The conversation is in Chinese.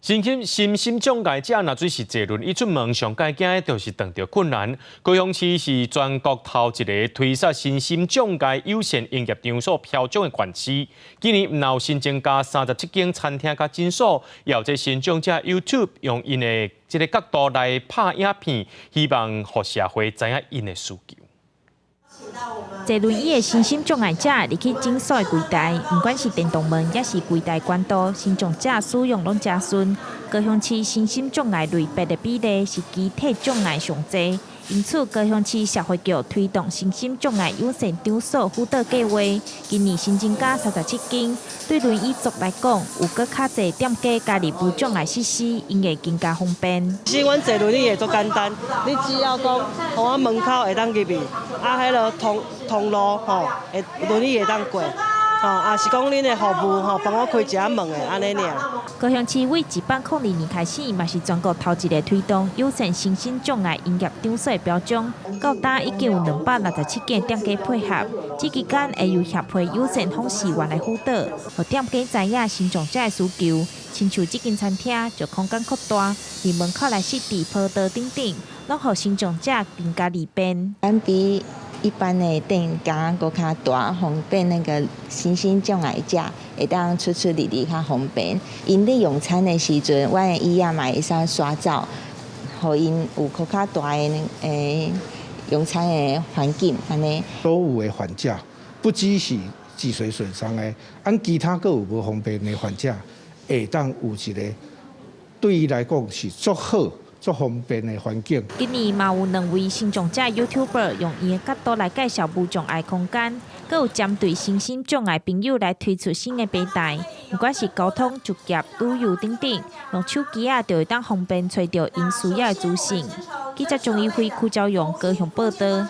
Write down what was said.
身心障碍者若只是坐轮椅出门，上界惊的就是遇到困难。高雄市是全国头一个推设身心障碍友善营业场所标奖的县市。今年唔有新增加37间餐厅甲诊所，也有这身障者 YouTube 用因的这个角度来拍影片，希望让社会知影因的需求。坐轮椅的身心障碍者入去诊所的柜台，不管是电动门，也是柜台管道，身障者使用拢真顺。高雄市身心障碍类别的比例是机体障碍上侪，因此高雄市社会局推动身心障碍友善场所辅导计划，今年新增加37间。对轮椅族来讲，有搁较侪店家加入无障碍设施，因会更加方便。其实阮坐轮椅会足简单，你只要讲，互我门口会当入去，迄落通路会轮椅会当过。也是讲恁的服务帮我开一下门的安尼尔。高雄市为1802年开始，嘛是全国头一个推动友善身心障碍营业场所的标章。到今已经有267间店家配合，这期间会由协会友善访视员来辅导，让店家知影身障者的需求。亲像这间餐厅就空间扩大，连门口来设置坡道等等，拢让身障者更加利便。比一般的店家搁较大，方便那个身心障碍者会当出入较方便。因咧用餐的时阵，阮的椅仔嘛会使刷照，互因有搁较大的用餐的环境安尼。所有的患者，不只是脊髓损伤的，其他各有无方便的患者，会当有一个对伊来讲是足好。足方便的环境。今年嘛有2位身障者 YouTuber 用伊的角度来介绍无障碍空间，佮有针对身心障碍朋友来推出新的平台，不管是交通、就业、旅游等等，用手机就会当方便找到因需要的资讯。记者钟义辉、邱昭勇高雄报道。